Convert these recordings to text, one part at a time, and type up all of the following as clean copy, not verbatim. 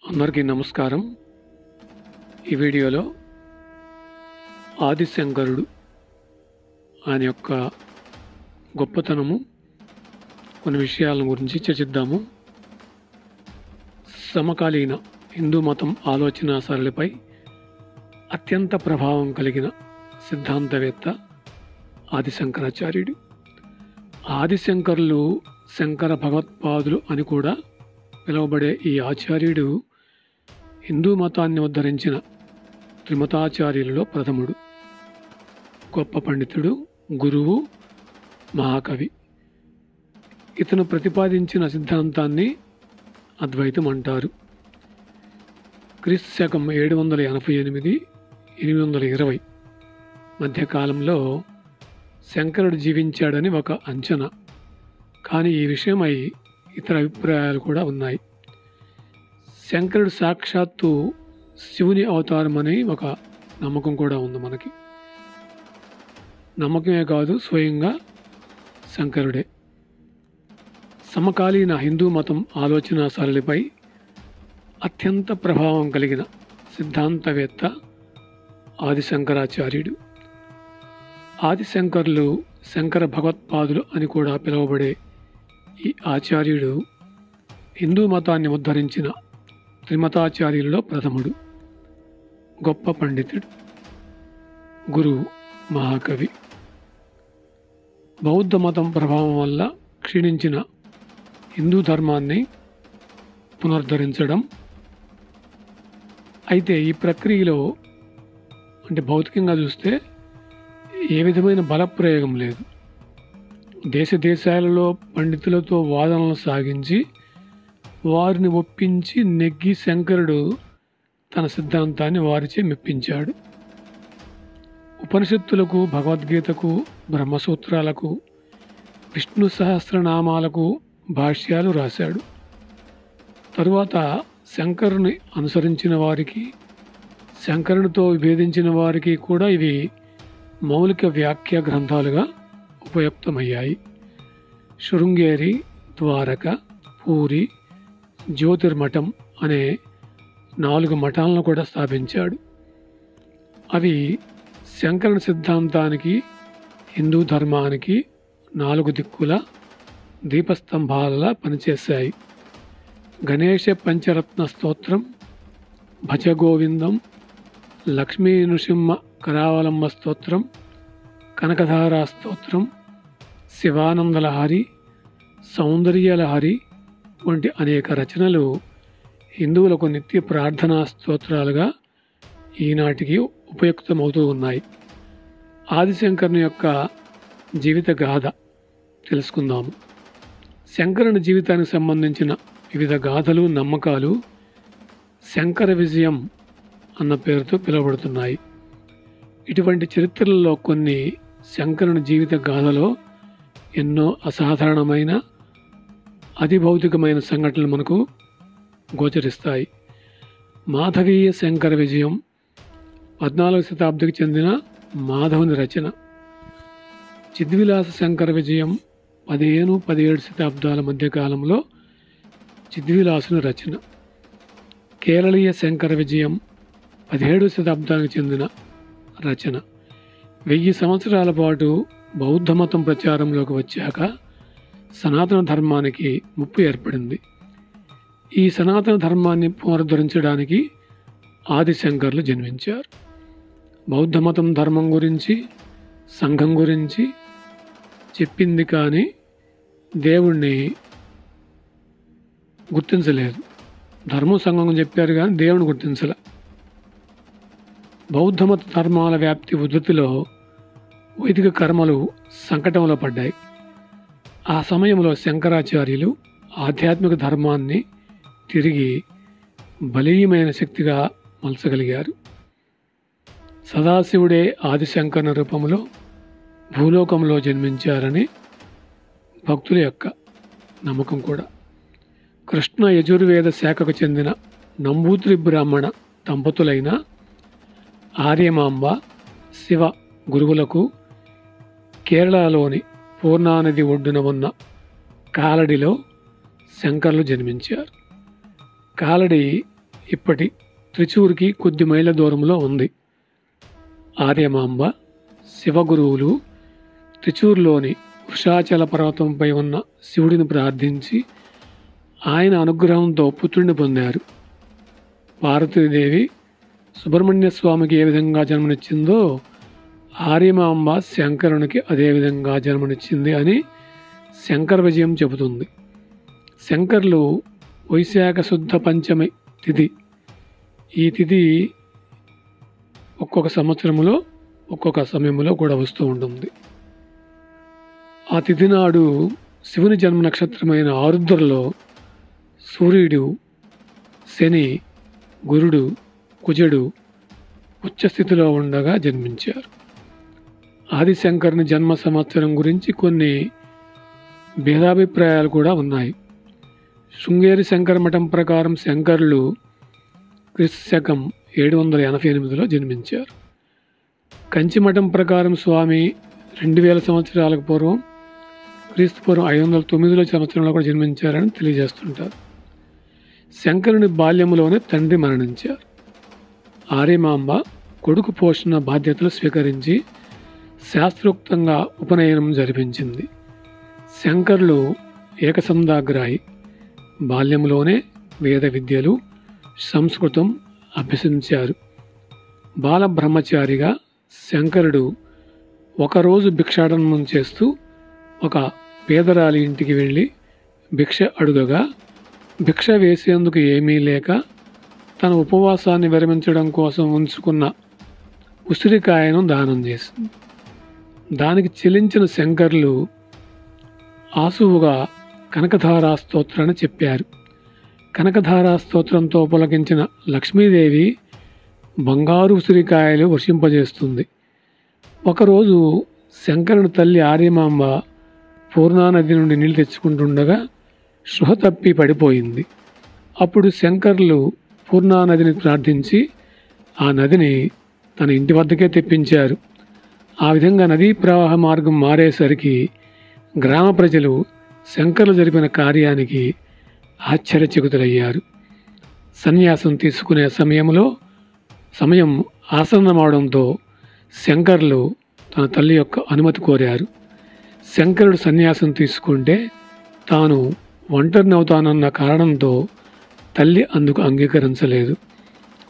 అందరికీ నమస్కారం. ఈ వీడియోలో ఆదిశంకరుడు ఆయన యొక్క గొప్పతనము కొన్ని విషయాల గురించి చర్చిద్దాము. సమకాలీన హిందూ మతం ఆలోచన సరళిపై అత్యంత ప్రభావం కలిగిన సిద్ధాంతవేత్త ఆదిశంకరాచార్యుడు. ఆదిశంకరులు శంకర భగవత్పాదులు అని కూడా పిలువబడే ఈ ఆచార్యుడు హిందూ మతాన్ని ఉద్ధరించిన త్రిమతాచార్యులలో ప్రథముడు. గొప్ప పండితుడు, గురువు, మహాకవి. ఇతను ప్రతిపాదించిన సిద్ధాంతాన్ని అద్వైతం అంటారు. క్రీస్తు శకం 788-820 మధ్యకాలంలో శంకరుడు జీవించాడని ఒక అంచనా. కానీ ఈ విషయమై ఇతర అభిప్రాయాలు కూడా ఉన్నాయి. శంకరుడు సాక్షాత్తు శివుని అవతారమని ఒక నమ్మకం కూడా ఉంది మనకి. నమ్మకమే కాదు, స్వయంగా శంకరుడే. సమకాలీన హిందూ మతం ఆలోచన సరళిపై అత్యంత ప్రభావం కలిగిన సిద్ధాంతవేత్త ఆదిశంకరాచార్యుడు. ఆదిశంకరులు శంకర భగవత్పాదులు అని కూడా పిలువబడే ఈ ఆచార్యుడు హిందూ మతాన్ని ఉద్ధరించిన త్రిమతాచార్యులలో ప్రథముడు. గొప్ప పండితుడు, గురువు, మహాకవి. బౌద్ధ మతం ప్రభావం వల్ల క్షీణించిన హిందూ ధర్మాన్ని పునరుద్ధరించడం. అయితే ఈ ప్రక్రియలో అంటే భౌతికంగా చూస్తే ఏ విధమైన బలప్రయోగం లేదు. దేశ దేశాలలో పండితులతో వాదనలు సాగించి వారిని ఒప్పించి నెగ్గి శంకరుడు తన సిద్ధాంతాన్ని వారిచే మెప్పించాడు. ఉపనిషత్తులకు, భగవద్గీతకు, బ్రహ్మసూత్రాలకు, విష్ణు సహస్రనామాలకు భాష్యాలు రాశాడు. తరువాత శంకరుని అనుసరించిన వారికి, శంకరునితో విభేదించిన వారికి కూడా ఇవి మౌలిక వ్యాఖ్య గ్రంథాలుగా ఉపయుక్తమయ్యాయి. శృంగేరి, ద్వారక, పూరి, జ్యోతిర్మఠం అనే 4 మఠాలను కూడా స్థాపించాడు. అవి శంకరుని సిద్ధాంతానికి, హిందూ ధర్మానికి 4 దిక్కుల దీపస్తంభాలలా పనిచేశాయి. గణేశ పంచరత్న స్తోత్రం, భజగోవిందం, లక్ష్మీ నృసింహ కరావలంబ స్తోత్రం, కనకధారా స్తోత్రం, శివానందలహరి, సౌందర్యలహరి వంటి అనేక రచనలు హిందువులకు నిత్య ప్రార్థనా స్తోత్రాలుగా ఈనాటికి ఉపయుక్తమవుతూ ఉన్నాయి. ఆదిశంకరుని యొక్క జీవిత గాథ తెలుసుకుందాము. శంకరుని జీవితానికి సంబంధించిన వివిధ గాథలు, నమ్మకాలు శంకర విజయం అన్న పేరుతో పిలువబడుతున్నాయి. ఇటువంటి చరిత్రలలో కొన్ని శంకరుని జీవిత గాథలో ఎన్నో అసాధారణమైన, అతిభౌతికమైన సంఘటనలు మనకు గోచరిస్తాయి. మాధవీయ శంకర విజయం 14వ శతాబ్దికి చెందిన మాధవుని రచన. చిద్విలాస శంకర విజయం 15-17 శతాబ్దాల మధ్యకాలంలో చిద్విలాసుని రచన. కేరళీయ శంకర విజయం 17వ శతాబ్దానికి చెందిన రచన. 1000 సంవత్సరాల పాటు బౌద్ధ మతం ప్రచారంలోకి వచ్చాక సనాతన ధర్మానికి ముప్పు ఏర్పడింది. ఈ సనాతన ధర్మాన్ని పునరుద్ధరించడానికి ఆదిశంకరులు జన్మించారు. బౌద్ధ మతం ధర్మం గురించి, సంఘం గురించి చెప్పింది కానీ దేవుణ్ణి గుర్తించలేదు. ధర్మం, సంఘం చెప్పారు కానీ దేవుని గుర్తించలే. బౌద్ధ మత ధర్మాల వ్యాప్తి ఉద్ధృతిలో వైదిక కర్మలు సంకటంలో పడ్డాయి. ఆ సమయంలో శంకరాచార్యులు ఆధ్యాత్మిక ధర్మాన్ని తిరిగి బలీయమైన శక్తిగా మలచగలిగారు. సదాశివుడే ఆదిశంకరుని రూపంలో భూలోకంలో జన్మించారని భక్తుల యొక్క నమ్మకం కూడా. కృష్ణ యజుర్వేద శాఖకు చెందిన నంబూత్రి బ్రాహ్మణ దంపతులైన ఆర్యమాంబ, శివ గురువులకు కేరళలోని పూర్ణానది ఒడ్డున ఉన్న కాలడిలో శంకర్లు జన్మించారు. కాలడి ఇప్పటి త్రిచూర్కి కొద్ది మైళ్ళ దూరంలో ఉంది. ఆర్యమాంబ శివగురువులు త్రిచూర్లోని వృషాచల పర్వతంపై ఉన్న శివుడిని ప్రార్థించి ఆయన అనుగ్రహంతో పుత్రుడిని పొందారు. పార్వతీదేవి సుబ్రహ్మణ్య స్వామికి ఏ విధంగా జన్మనిచ్చిందో ఆర్యమాంబ శంకరునికి అదేవిధంగా జన్మనిచ్చింది అని శంకర విజయం చెబుతుంది. శంకర్లు వైశాఖ శుద్ధ పంచమి తిథి. ఈ తిథి ఒక్కొక్క సంవత్సరంలో ఒక్కొక్క సమయంలో కూడా వస్తూ ఉంటుంది. ఆ తిథి నాడు శివుని జన్మ నక్షత్రమైన ఆరుద్రలో సూర్యుడు, శని, గురుడు, కుజుడు ఉచ్చస్థితిలో ఉండగా జన్మించారు. ఆదిశంకరుని జన్మ సంవత్సరం గురించి కొన్ని భేదాభిప్రాయాలు కూడా ఉన్నాయి. శృంగేరి శంకర మఠం ప్రకారం శంకరులు క్రీస్తు శకం 788లో జన్మించారు. కంచి మఠం ప్రకారం స్వామి 2000 సంవత్సరాలకు పూర్వం క్రీస్తు పూర్వం 509 సంవత్సరంలో కూడా జన్మించారని తెలియజేస్తుంటారు. శంకరుని బాల్యములోనే తండ్రి మరణించారు. ఆర్యమాంబ కొడుకు పోషణ బాధ్యతలు స్వీకరించి శాస్త్రోక్తంగా ఉపనయనం జరిపించింది. శంకరులు ఏకసంధాగ్రాహి. బాల్యంలోనే వేద విద్యలు, సంస్కృతం అభ్యసించారు. బాల బ్రహ్మచారిగా శంకరుడు ఒకరోజు భిక్షాటనం చేస్తూ ఒక పేదరాలి ఇంటికి వెళ్ళి భిక్ష అడుగగా భిక్ష వేసేందుకు ఏమీ లేక తన ఉపవాసాన్ని విరమించడం కోసం ఉంచుకున్న ఉసిరికాయను దానం చేసింది. దానికి చెల్లించిన శంకర్లు ఆసువుగా కనకధారా స్తోత్రాన్ని చెప్పారు. కనకధారా స్తోత్రంతో పులకించిన లక్ష్మీదేవి బంగారు ఉసిరికాయలు వర్షింపజేస్తుంది. ఒకరోజు శంకరుని తల్లి ఆర్యమాంబ పూర్ణానది నుండి నీళ్ళు తెచ్చుకుంటుండగా స్పృహ తప్పి పడిపోయింది. అప్పుడు శంకర్లు పూర్ణానదిని ప్రార్థించి ఆ నదిని తన ఇంటి వద్దకే తెప్పించారు. ఆ విధంగా నదీ ప్రవాహ మార్గం మారేసరికి గ్రామ ప్రజలు శంకర్లు జరిపిన కార్యానికి ఆశ్చర్యచకితులయ్యారు. సన్యాసం తీసుకునే సమయం ఆసన్నమవడంతో శంకర్లు తన తల్లి యొక్క అనుమతి కోరారు. శంకరుడు సన్యాసం తీసుకుంటే తాను ఒంటరినవుతానన్న కారణంతో తల్లి అందుకు అంగీకరించలేదు.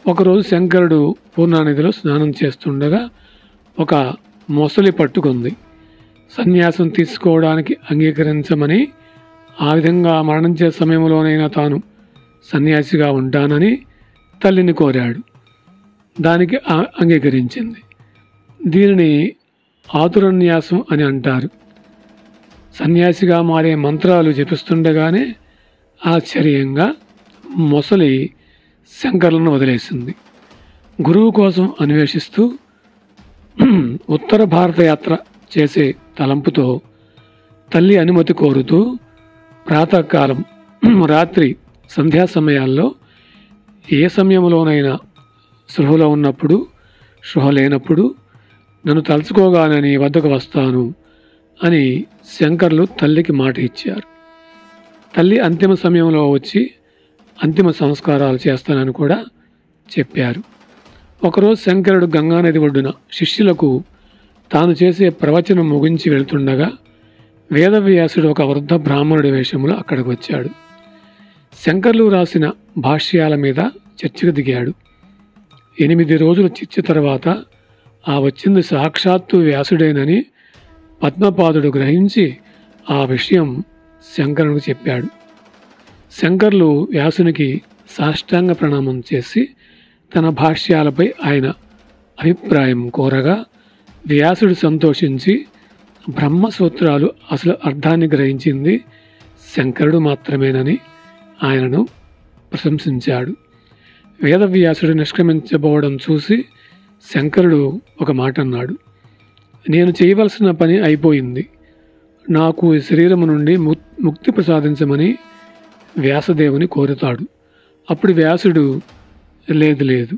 ఒకరోజు శంకరుడు పూర్ణానదిలో స్నానం చేస్తుండగా ఒక మొసలి పట్టుకుంది. సన్యాసం తీసుకోవడానికి అంగీకరించమని, ఆ విధంగా మరణించే సమయంలోనైనా తాను సన్యాసిగా ఉంటానని తల్లిని కోరాడు. దానికి అంగీకరించింది. దీనిని ఆతురన్యాసం అని అంటారు. సన్యాసిగా మారే మంత్రాలు జపిస్తుండగానే ఆశ్చర్యంగా మొసలి శంకర్లను వదిలేసింది. గురువు కోసం అన్వేషిస్తూ ఉత్తర భారత యాత్ర చేసే తలంపుతో తల్లి అనుమతి కోరుతూ ప్రాతకాలం, రాత్రి సంధ్యా సమయాల్లో ఏ సమయంలోనైనా స్పృహలో ఉన్నప్పుడు, స్పృహ లేనప్పుడు నన్ను తలుచుకోగానే నీ వద్దకు వస్తాను అని శంకర్లు తల్లికి మాట ఇచ్చారు. తల్లి అంతిమ సమయంలో వచ్చి అంతిమ సంస్కారాలు చేస్తానని కూడా చెప్పారు. ఒకరోజు శంకరుడు గంగానది ఒడ్డున శిష్యులకు తాను చేసే ప్రవచనం ముగించి వెళ్తుండగా వేదవ్యాసుడు ఒక వృద్ధ బ్రాహ్మణుడి వేషంలో అక్కడికి వచ్చాడు. శంకర్లు రాసిన భాష్యాల మీద చర్చకు దిగాడు. 8 రోజుల చర్చ తర్వాత ఆ వచ్చింది సాక్షాత్తు వ్యాసుడేనని పద్మపాదుడు గ్రహించి ఆ విషయం శంకరునికి చెప్పాడు. శంకర్లు వ్యాసునికి సాష్టాంగ ప్రణామం చేసి తన భాష్యాలపై ఆయన అభిప్రాయం కోరగా వ్యాసుడు సంతోషించి బ్రహ్మసూత్రాలు అసలు అర్థాన్ని గ్రహించింది శంకరుడు మాత్రమేనని ఆయనను ప్రశంసించాడు. వేదవ్యాసుడు నిష్క్రమించబోవడం చూసి శంకరుడు ఒక మాట అన్నాడు. నేను చేయవలసిన పని అయిపోయింది. నాకు ఈ శరీరము నుండి ముక్తి ప్రసాదించమని వ్యాసదేవుని కోరుతాడు. అప్పుడు వ్యాసుడు, లేదు,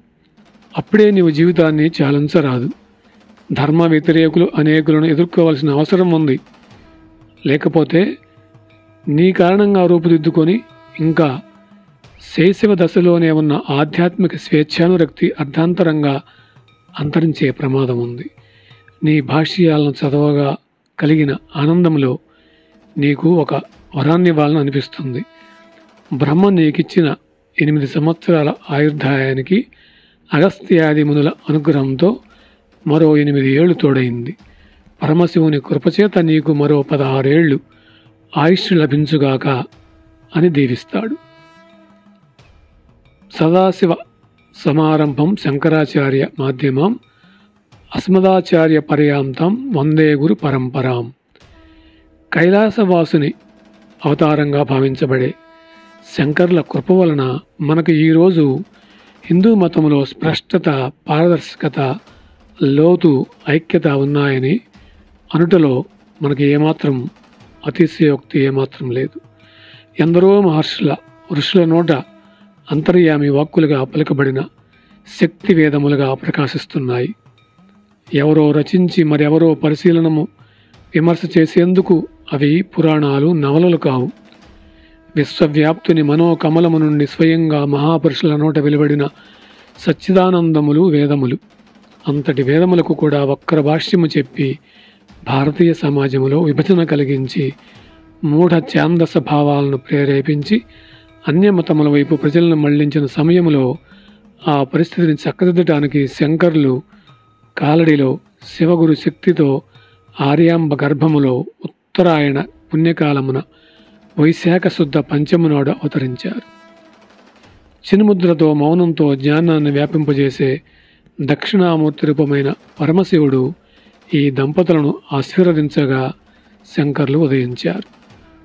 అప్పుడే నీవు జీవితాన్ని చాలించరాదు. ధర్మ వ్యతిరేకులు అనేకులను ఎదుర్కోవాల్సిన అవసరం ఉంది. లేకపోతే నీ కారణంగా రూపుదిద్దుకొని ఇంకా శైశవ దశలోనే ఉన్న ఆధ్యాత్మిక స్వేచ్ఛానురక్తి అర్ధాంతరంగా అంతరించే ప్రమాదం ఉంది. నీ భాష్యాలను చదవగా కలిగిన ఆనందంలో నీకు ఒక వరాన్నివ్వాలని అనిపిస్తుంది. బ్రహ్మ నీకిచ్చిన 8 సంవత్సరాల ఆయుర్దాయానికి అగస్త్యాది మునుల అనుగ్రహంతో మరో 8 ఏళ్లు తోడైంది. పరమశివుని కృపచేత నీకు మరో 16 ఏళ్లు ఆయుష్ లభించుగాక అని దీవిస్తాడు. సదాశివ సమారంభం శంకరాచార్య మాధ్యమం అస్మదాచార్య పర్యాంతం వందే గురు పరంపరాం. కైలాసవాసుని అవతారంగా భావించబడే శంకరుల కృప వలన మనకు ఈరోజు హిందూ మతంలో స్పష్టత, పారదర్శకత, లోతు, ఐక్యత ఉన్నాయని అనుటలో మనకి ఏమాత్రం అతిశయోక్తి ఏమాత్రం లేదు. ఎందరో మహర్షుల ఋషుల నోట అంతర్యామి వాక్కులుగా పలుకబడిన శక్తి వేదములుగా ప్రకాశిస్తున్నాయి. ఎవరో రచించి మరెవరో పరిశీలనము విమర్శ చేసేందుకు అవి పురాణాలు, నవలలు కావు. విశ్వవ్యాప్తుని మనోకమలము నుండి స్వయంగా మహాపురుషుల నోట వెలువడిన సచ్చిదానందములు వేదములు. అంతటి వేదములకు కూడా వక్ర భాష్యము చెప్పి భారతీయ సమాజంలో విభజన కలిగించి మూఢ ఛాందస భావాలను ప్రేరేపించి అన్యమతముల వైపు ప్రజలను మళ్లించిన సమయంలో ఆ పరిస్థితిని చక్కదిద్దటానికి శంకరులు కాలడిలో శివగురు శక్తితో ఆర్యాంబ గర్భములో ఉత్తరాయణ పుణ్యకాలమున వైశాఖ శుద్ధ పంచము నాడు అవతరించారు. చిన్ముద్రతో మౌనంతో జ్ఞానాన్ని వ్యాపింపజేసే దక్షిణామూర్తి రూపమైన పరమశివుడు ఈ దంపతులను ఆశీర్వదించగా శంకర్లు ఉదయించారు.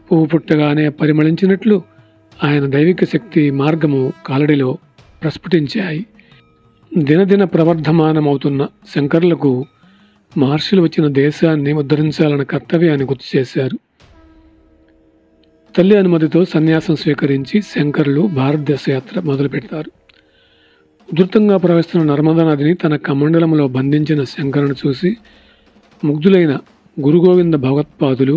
పువ్వు పుట్టగానే పరిమళించినట్లు ఆయన దైవిక శక్తి మార్గము కాలడిలో ప్రస్ఫుటించాయి. దినదిన ప్రవర్ధమానమవుతున్న శంకరులకు మహర్షులు వచ్చిన దేశాన్ని ఉద్ధరించాలన్న కర్తవ్యాన్ని గుర్తు చేశారు. తల్లి అనుమతితో సన్యాసం స్వీకరించి శంకరులు భారతదేశ యాత్ర మొదలుపెడతారు. ఉధృతంగా ప్రవహిస్తున్న నర్మదా నదిని తన కమండలంలో బంధించిన శంకరుని చూసి ముగ్ధులైన గురుగోవింద భగవత్పాదులు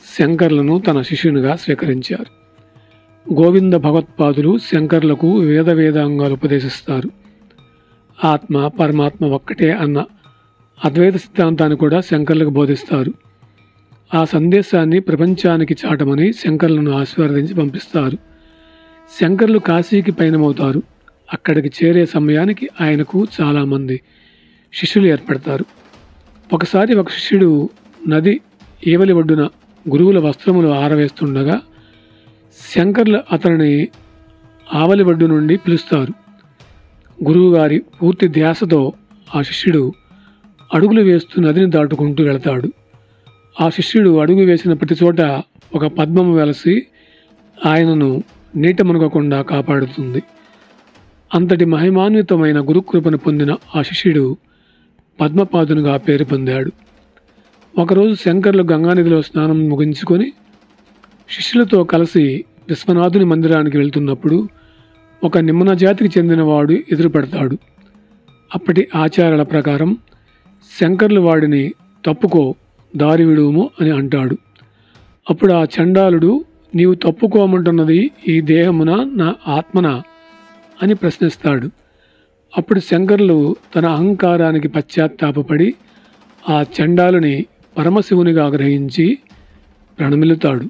శంకర్లను తన శిష్యునిగా స్వీకరించారు. గోవింద భగవత్పాదులు శంకర్లకు వేదాంగాలు ఉపదేశిస్తారు. ఆత్మ పరమాత్మ ఒక్కటే అన్న అద్వైత సిద్ధాంతాన్ని కూడా శంకర్లకు బోధిస్తారు. ఆ సందేశాన్ని ప్రపంచానికి చాటమని శంకర్లను ఆశీర్వదించి పంపిస్తారు. శంకర్లు కాశీకి పయనమవుతారు. అక్కడికి చేరే సమయానికి ఆయనకు చాలామంది శిష్యులు ఏర్పడతారు. ఒకసారి ఒక శిష్యుడు నది ఈవలి ఒడ్డున గురువుల వస్త్రములు ఆరవేస్తుండగా శంకర్లు అతనిని ఆవలి ఒడ్డు నుండి పిలుస్తారు. గురువుగారి పూర్తి ధ్యాసతో ఆ శిష్యుడు అడుగులు వేస్తూ నదిని దాటుకుంటూ వెళతాడు. ఆ శిష్యుడు అడుగు వేసిన ప్రతి చోట ఒక పద్మము వెలసి ఆయనను నీట మునగకుండా కాపాడుతుంది. అంతటి మహిమాన్వితమైన గురుకృపను పొందిన ఆ శిష్యుడు పద్మపాదునిగా పేరు పొందాడు. ఒకరోజు శంకర్లు గంగానదిలో స్నానం ముగించుకొని శిష్యులతో కలిసి విశ్వనాథుని మందిరానికి వెళ్తున్నప్పుడు ఒక నిమ్మన జాతికి చెందినవాడు ఎదురుపడతాడు. అప్పటి ఆచారాల ప్రకారం శంకర్లు వాడిని తప్పుకో, దారి విడువుము అని అంటాడు. అప్పుడు ఆ చండాలుడు, నీవు తప్పుకోమంటున్నది ఈ దేహమున నా ఆత్మనా అని ప్రశ్నిస్తాడు. అప్పుడు శంకర్లు తన అహంకారానికి పశ్చాత్తాపపడి ఆ చండాలుని పరమశివునిగా గ్రహించి ప్రణమిల్లుతాడు.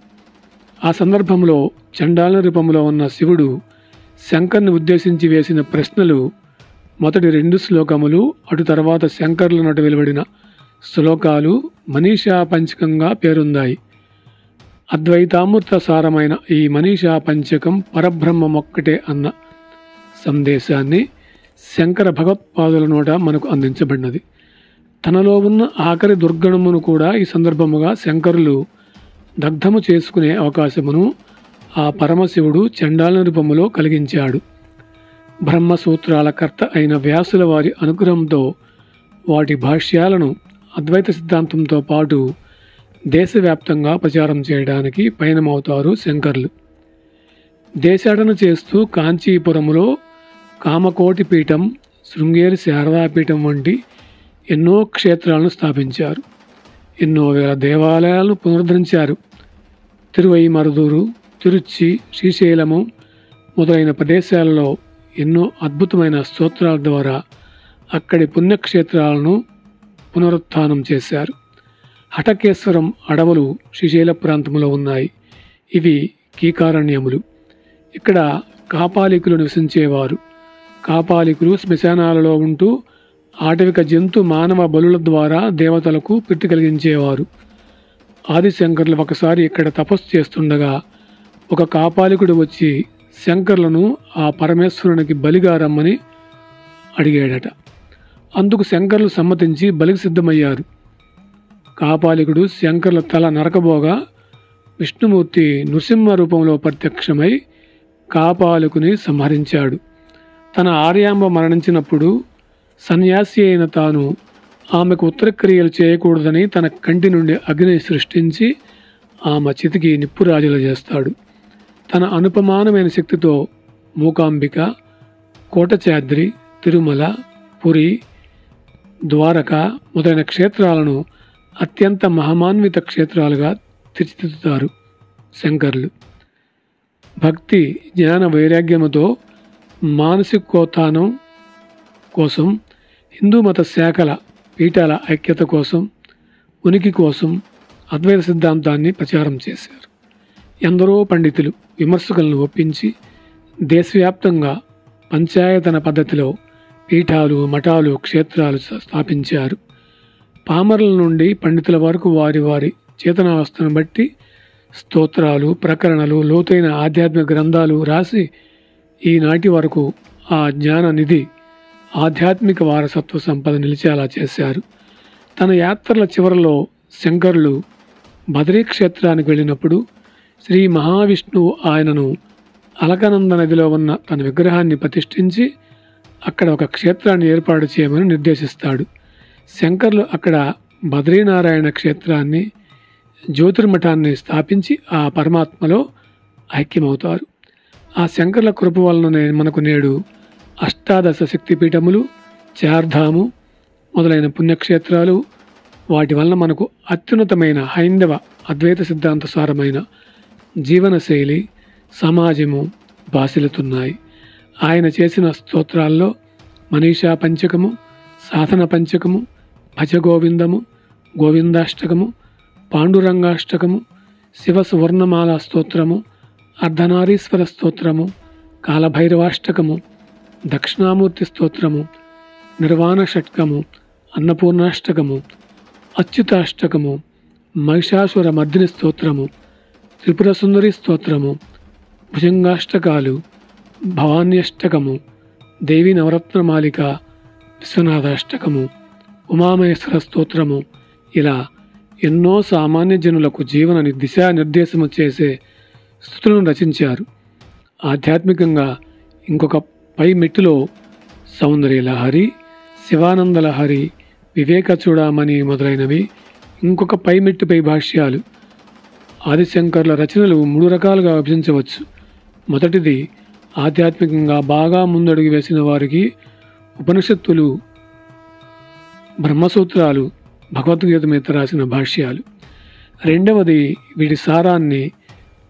ఆ సందర్భంలో చండాల రూపంలో ఉన్న శివుడు శంకర్ని ఉద్దేశించి వేసిన ప్రశ్నలు మొదటి 2 శ్లోకములు, అటు తర్వాత శంకర్ల నటు వెలువడిన శ్లోకాలు మనీషా పంచకంగా పేరొందాయి. అద్వైతామృత సారమైన ఈ మనీషా పంచకం పరబ్రహ్మమొక్కటే అన్న సందేశాన్ని శంకర భగవత్పాదుల నోట మనకు అందించబడినది. తనలో ఉన్న ఆఖరి దుర్గణమును కూడా ఈ సందర్భముగా శంకరులు దగ్ధము చేసుకునే అవకాశమును ఆ పరమశివుడు చండాల రూపములో కలిగించాడు. బ్రహ్మసూత్రాల కర్త అయిన వ్యాసుల వారి అనుగ్రహంతో వాటి భాష్యాలను అద్వైత సిద్ధాంతంతో పాటు దేశవ్యాప్తంగా ప్రచారం చేయడానికి పయనమవుతారు శంకర్లు. దేశాటన చేస్తూ కాంచీపురములో కామకోటి పీఠం, శృంగేరి శారదాపీఠం వంటి ఎన్నో క్షేత్రాలను స్థాపించారు. ఎన్నో వేల దేవాలయాలను పునరుద్ధరించారు. తిరువైమరుదూరు, తిరుచి, శ్రీశైలము మొదలైన ప్రదేశాలలో ఎన్నో అద్భుతమైన స్తోత్రాల ద్వారా అక్కడి పుణ్యక్షేత్రాలను పునరుత్థానం చేశారు. హటకేశ్వరం అడవులు శ్రీశైల ప్రాంతంలో ఉన్నాయి. ఇవి కీకారణ్యములు. ఇక్కడ కాపాలికులు నివసించేవారు. కాపాలికులు శ్మశానాలలో ఉంటూ ఆటవిక జంతు మానవ బలుల ద్వారా దేవతలకు ప్రీతి కలిగించేవారు. ఆదిశంకరులు ఒకసారి ఇక్కడ తపస్సు చేస్తుండగా ఒక కాపాలికుడు వచ్చి శంకరులను ఆ పరమేశ్వరునికి బలిగా రమ్మని అడిగాడట. అందుకు శంకరులు సమ్మతించి బలికి సిద్ధమయ్యారు. కాపాలికుడు శంకరుల తల నరకబోగా విష్ణుమూర్తి నృసింహ రూపంలో ప్రత్యక్షమై కాపాలికుని సంహరించాడు. తన ఆర్యాంబ మరణించినప్పుడు సన్యాసి అయిన తాను ఆమెకు ఉత్తరక్రియలు చేయకూడదని తన కంటి నుండి అగ్ని సృష్టించి ఆమె చితికి నిప్పురాజులు చేస్తాడు. తన అనుపమానమైన శక్తితో మూకాంబిక, కోటచాద్రి, తిరుమల, పురి, ద్వారక మొదలైన క్షేత్రాలను అత్యంత మహమాన్విత క్షేత్రాలుగా తీర్చిదిద్దుతారు శంకర్లు. భక్తి, జ్ఞాన వైరాగ్యముతో మానసికోత్థానం కోసం, హిందూ మత శాఖల పీఠాల ఐక్యత కోసం, ఉనికి కోసం అద్వైత సిద్ధాంతాన్ని ప్రచారం చేశారు. ఎందరో పండితులు విమర్శకులను ఒప్పించి దేశవ్యాప్తంగా పంచాయతన పద్ధతిలో పీఠాలు, మఠాలు, క్షేత్రాలు స్థాపించారు. పామరుల నుండి పండితుల వరకు వారి వారి చేతనావస్థను బట్టి స్తోత్రాలు, ప్రకరణలు, లోతైన ఆధ్యాత్మిక గ్రంథాలు రాసి ఈనాటి వరకు ఆ జ్ఞాన నిధి, ఆధ్యాత్మిక వారసత్వ సంపద నిలిచేలా చేశారు. తన యాత్రల చివరలో శంకరులు బదరీ క్షేత్రానికి వెళ్ళినప్పుడు శ్రీ మహావిష్ణువు ఆయనను అలకనంద నదిలో ఉన్న తన విగ్రహాన్ని ప్రతిష్ఠించి అక్కడ ఒక క్షేత్రాన్ని ఏర్పాటు చేయమని నిర్దేశిస్తాడు. శంకర్లు అక్కడ బద్రీనారాయణ క్షేత్రాన్ని, జ్యోతిర్మఠాన్ని స్థాపించి ఆ పరమాత్మలో ఐక్యమవుతారు. ఆ శంకర్ల కృప వలననే మనకు నేడు అష్టాదశ శక్తిపీఠములు, చార్ధాము మొదలైన పుణ్యక్షేత్రాలు, వాటి వలన మనకు అత్యున్నతమైన హైందవ అద్వైత సిద్ధాంత సారమైన జీవనశైలి, సమాజము భాసిల్లుతున్నాయి. ఆయన చేసిన స్తోత్రాల్లో మనీషా పంచకము, సాధన పంచకము, భజగోవిందము, గోవిందాష్టకము, పాండురంగాష్టకము, శివ సువర్ణమాల స్తోత్రము, అర్ధనారీశ్వర స్తోత్రము, కాలభైరవాష్టకము, దక్షిణామూర్తి స్తోత్రము, నిర్వాణ షట్కము, అన్నపూర్ణాష్టకము, అచ్యుతాష్టకము, మహిషాసుర మర్దిని స్తోత్రము, త్రిపుర సుందరి స్తోత్రము, భుజంగాష్టకాలు, భవాన్యష్టకము, దేవి నవరత్నమాలిక, విశ్వనాథాష్టకము, ఉమామహేశ్వర స్తోత్రము, ఇలా ఎన్నో సామాన్య జనులకు జీవన దిశానిర్దేశము చేసే స్తుతులను రచించారు. ఆధ్యాత్మికంగా ఇంకొక పై మెట్టులో సౌందర్యలహరి, శివానందలహరి, వివేక చూడామణి మొదలైనవి ఇంకొక పై మెట్టుపై భాష్యాలు. ఆదిశంకర్ల రచనలు 3 రకాలుగా విభజించవచ్చు. మొదటిది ఆధ్యాత్మికంగా బాగా ముందడుగు వేసిన వారికి ఉపనిషత్తులు, బ్రహ్మసూత్రాలు, భగవద్గీత మీద రాసిన భాష్యాలు. రెండవది వీటి సారాన్ని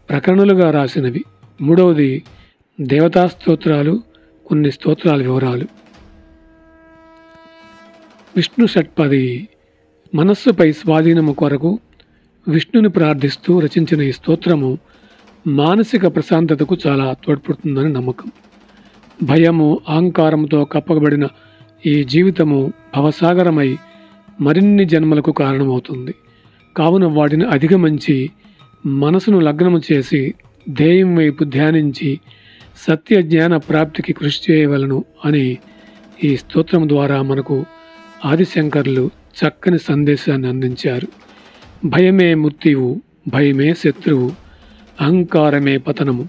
ప్రకరణలుగా రాసినవి. మూడవది దేవతా స్తోత్రాలు, కొన్ని స్తోత్రాల వివరాలు. విష్ణు షట్పది మనస్సుపై స్వాధీనము కొరకు విష్ణుని ప్రార్థిస్తూ రచించిన ఈ స్తోత్రము మానసిక ప్రశాంతతకు చాలా తోడ్పడుతుందని నమ్మకం. భయము, అహంకారంతో కప్పబడిన ఈ జీవితము భవసాగరమై మరిన్ని జన్మలకు కారణమవుతుంది. కావున వాటిని అధిగమించి మనసును లగ్నము చేసి ధ్యేయం వైపు ధ్యానించి సత్య జ్ఞాన ప్రాప్తికి కృషి చేయవలను అని ఈ స్తోత్రం ద్వారా మనకు ఆదిశంకర్లు చక్కని సందేశాన్ని అందించారు. భయమే మృత్యువు, భయమే శత్రువు, అహంకారమే పతనము,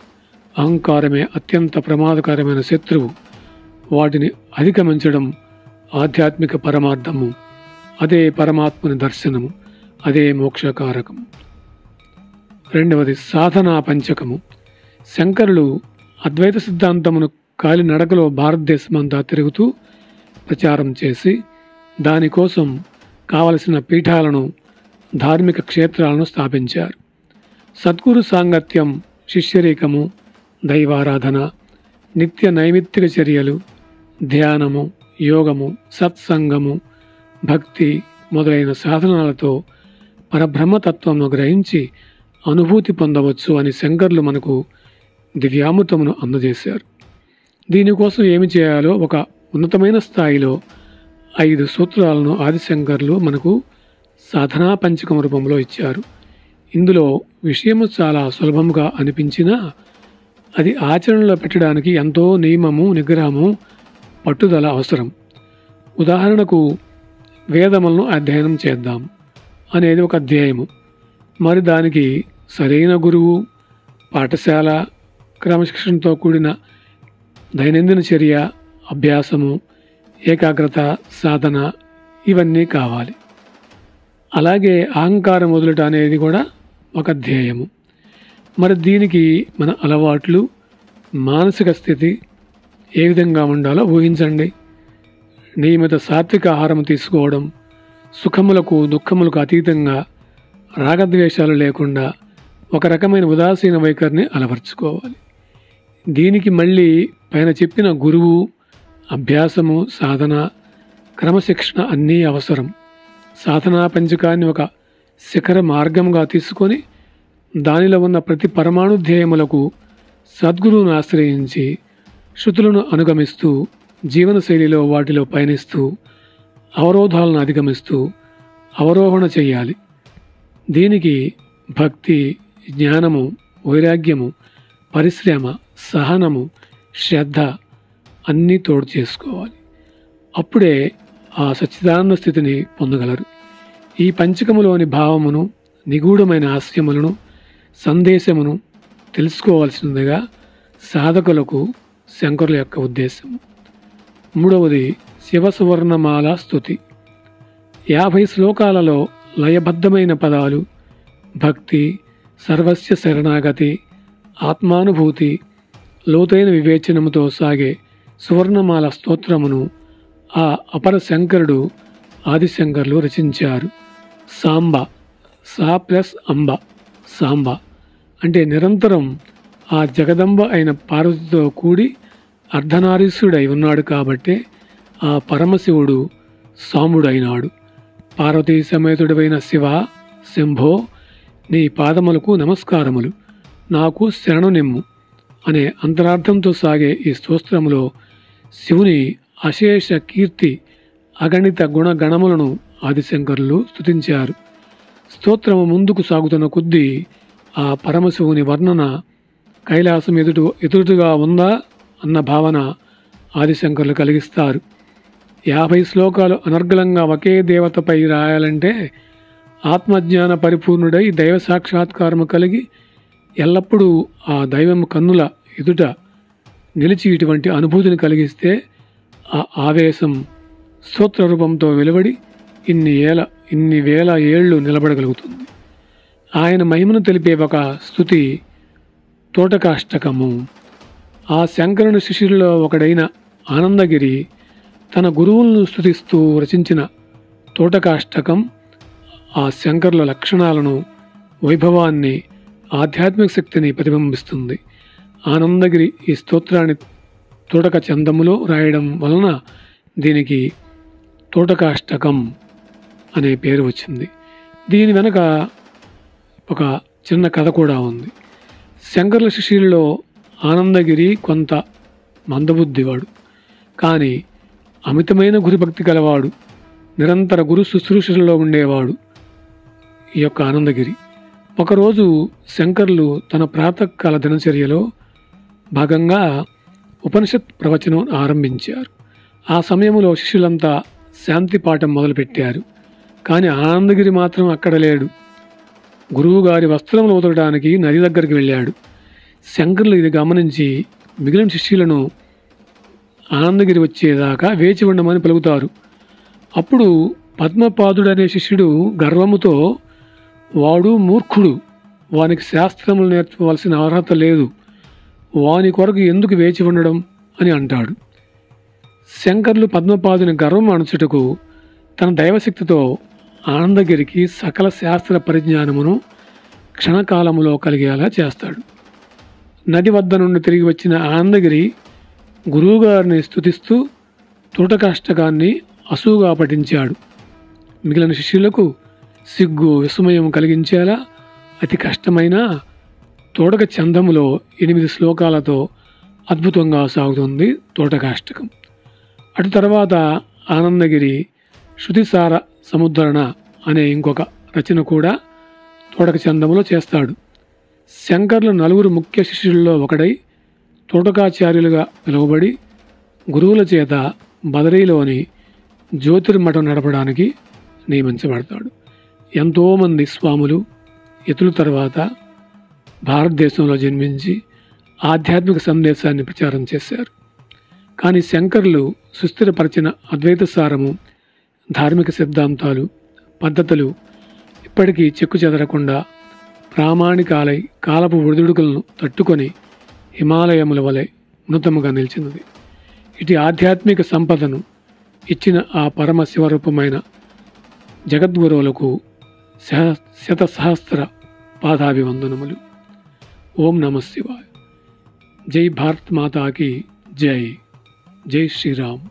అహంకారమే అత్యంత ప్రమాదకరమైన శత్రువు. వాటిని అధిగమించడం ఆధ్యాత్మిక పరమార్థము. అదే పరమాత్మని దర్శనము, అదే మోక్షకారకము. రెండవది సాధనా పంచకము. శంకరులు అద్వైత సిద్ధాంతమును కాలినడకలో భారతదేశమంతా తిరుగుతూ ప్రచారం చేసి దానికోసం కావలసిన పీఠాలను ధార్మిక క్షేత్రాలను స్థాపించారు. సద్గురు సాంగత్యం, శిష్యరీకము, దైవారాధన, నిత్య నైమిత్తిక చర్యలు, ధ్యానము, యోగము, సత్సంగము, భక్తి మొదలైన సాధనాలతో పరబ్రహ్మతత్వంను గ్రహించి అనుభూతి పొందవచ్చు అని శంకర్లు మనకు దివ్యామృతమును అందజేశారు. దీనికోసం ఏమి చేయాలో ఒక ఉన్నతమైన స్థాయిలో 5 సూత్రాలను ఆదిశంకర్లు మనకు సాధనా పంచకం రూపంలో ఇచ్చారు. ఇందులో విషయము చాలా సులభంగా అనిపించినా అది ఆచరణలో పెట్టడానికి ఎంతో నియమము, నిగ్రహము, పట్టుదల అవసరం. ఉదాహరణకు వేదములను అధ్యయనం చేద్దాం అనేది ఒక అధ్యాయము. మరి దానికి సరైన గురువు, పాఠశాల, క్రమశిక్షణతో కూడిన దైనందిన చర్య, అభ్యాసము, ఏకాగ్రత, సాధన ఇవన్నీ కావాలి. అలాగే అహంకారం వదులుట అనేది కూడా ఒక అధ్యాయము. మరి దీనికి మన అలవాట్లు, మానసిక స్థితి ఏ విధంగా ఉండాలో ఊహించండి. నియమిత సాత్విక ఆహారం తీసుకోవడం, సుఖములకు దుఃఖములకు అతీతంగా రాగద్వేషాలు లేకుండా ఒక రకమైన ఉదాసీన వైఖరిని అలవర్చుకోవాలి. దీనికి మళ్ళీ పైన చెప్పిన గురువు, అభ్యాసము, సాధన, క్రమశిక్షణ అన్నీ అవసరం. సాధనా పంచకాన్ని ఒక శిఖర మార్గంగా తీసుకొని దానిలో ఉన్న ప్రతి పరమాణు ధ్యేయములకు సద్గురువును ఆశ్రయించి శృతులను అనుగమిస్తూ జీవనశైలిలో వాటిలో పయనిస్తూ అవరోధాలను అధిగమిస్తూ అవరోహణ చేయాలి. దీనికి భక్తి, జ్ఞానము, వైరాగ్యము, పరిశ్రమ, సహనము, శ్రద్ధ అన్నీ తోడు చేసుకోవాలి. అప్పుడే ఆ సచ్చిదానంద స్థితిని పొందగలరు. ఈ పంచకములోని భావమును, నిగూఢమైన ఆశయములను, సందేశమును తెలుసుకోవాల్సిందిగా సాధకులకు శంకరుల యొక్క ఉద్దేశము. 3వది శివసువర్ణమాల స్తుతి. 50 శ్లోకాలలో లయబద్ధమైన పదాలు, భక్తి, సర్వస్య శరణాగతి, ఆత్మానుభూతి, లోతైన వివేచనముతో సాగే సువర్ణమాల స్తోత్రమును ఆ అపర శంకరుడు ఆదిశంకర్లు రచించారు. సాంబ, సా ప్లస్ అంబ, సాంబ అంటే నిరంతరం ఆ జగదంబ అయిన పార్వతితో కూడి అర్ధనారీశ్వరుడై ఉన్నాడు కాబట్టే ఆ పరమశివుడు సాంబుడైనాడు. పార్వతీ సమేతుడైన శివ, శంభో, నీ పాదములకు నమస్కారములు, నాకు శరణు నిమ్ము అనే అంతరార్థంతో సాగే ఈ స్తోత్రములో శివుని అశేష కీర్తి, అగణిత గుణగణములను ఆదిశంకరులు స్తుతించారు. స్తోత్రము ముందుకు సాగుతున్న కొద్దీ ఆ పరమశివుని వర్ణన కైలాసం ఎదురుగా ఉందా అన్న భావన ఆదిశంకరులు కలిగిస్తారు. 50 శ్లోకాలు అనర్గళంగా ఒకే దేవతపై రాయాలంటే ఆత్మజ్ఞాన పరిపూర్ణుడై దైవ సాక్షాత్కారము కలిగి ఎల్లప్పుడూ ఆ దైవం కన్నుల ఎదుట నిలిచి ఇటువంటి అనుభూతిని కలిగిస్తే ఆ ఆవేశం స్తోత్ర రూపంతో వెలువడి ఇన్ని వేల ఏళ్ళు నిలబడగలుగుతుంది. ఆయన మహిమను తెలిపే ఒక స్తుతి తోటకాష్టకము. ఆ శంకరుని శిష్యుల్లో ఒకడైన ఆనందగిరి తన గురువులను స్తుతిస్తూ రచించిన తోటకాష్టకం ఆ శంకరుల లక్షణాలను, వైభవాన్ని, ఆధ్యాత్మిక శక్తిని ప్రతిబింబిస్తుంది. ఆనందగిరి ఈ స్తోత్రాన్ని తోటక చందములో రాయడం వలన దీనికి తోటకాష్టకం అనే పేరు వచ్చింది. దీని వెనక ఒక చిన్న కథ కూడా ఉంది. శంకరుల శిష్యుల్లో ఆనందగిరి కొంత మందబుద్ధివాడు, కానీ అమితమైన గురుభక్తి గలవాడు. నిరంతర గురు శుశ్రూషలో ఉండేవాడు ఈ యొక్క ఆనందగిరి. ఒకరోజు శంకరులు తన ప్రాతకాల దినచర్యలో భాగంగా ఉపనిషత్ ప్రవచనం ఆరంభించారు. ఆ సమయంలో శిష్యులంతా శాంతి పాఠం మొదలుపెట్టారు. కానీ ఆనందగిరి మాత్రం అక్కడ లేడు. గురువుగారి వస్త్రములు ఉతకడానికి నది దగ్గరికి వెళ్ళాడు. శంకరులు ఇది గమనించి మిగిలిన శిష్యులను ఆనందగిరి వచ్చేదాకా వేచి ఉండమని పలుకుతారు. అప్పుడు పద్మపాదుడనే శిష్యుడు గర్వముతో, వాడు మూర్ఖుడు, వానికి శాస్త్రములు నేర్చుకోవాల్సిన అర్హత లేదు, వాని కొరకు ఎందుకు వేచి ఉండడం అని అంటాడు. శంకరులు పద్మపాదుని గర్వం అణచుటకు తన దైవశక్తితో ఆనందగిరికి సకల శాస్త్ర పరిజ్ఞానమును క్షణకాలములో కలిగేలా చేస్తాడు. నది వద్ద నుండి తిరిగి వచ్చిన ఆనందగిరి గురువుగారిని స్తుతిస్తూ తూటకాష్టకాన్ని అసూగా పఠించాడు. మిగిలిన శిష్యులకు సిగ్గు విస్మయం కలిగించేలా అతి కష్టమైన తోటక చందములో 8 శ్లోకాలతో అద్భుతంగా సాగుతుంది తోటకాష్టకం. అటు తర్వాత ఆనందగిరి శృతిసార సముద్రణ అనే ఇంకొక రచన కూడా తోటక చందములో చేస్తాడు. శంకర్ల 4 ముఖ్య శిష్యుల్లో ఒకడై తోటకాచార్యులుగా పిలువబడి గురువుల చేత బదరీలోని జ్యోతిర్మఠం నడపడానికి నియమించబడతాడు. ఎంతోమంది స్వాములు ఇతరుల తర్వాత భారతదేశంలో జన్మించి ఆధ్యాత్మిక సందేశాన్ని ప్రచారం చేశారు. కానీ శంకర్లు సుస్థిరపరిచిన అద్వైత సారము, ధార్మిక సిద్ధాంతాలు, పద్ధతులు ఇప్పటికీ చెక్కు చెదరకుండా ప్రామాణికాలై కాలపు ఒడిదుడుకులను తట్టుకొని హిమాలయముల వలె ఉన్నతముగా నిలిచినది. ఇటు ఆధ్యాత్మిక సంపదను ఇచ్చిన ఆ పరమ శివరూపమైన జగద్గురువులకు శతసహస్ర పాదాభివందనములు. ఓం నమః శివాయ. జై భారత్ మాతాకి జై. జై శ్రీరామ్.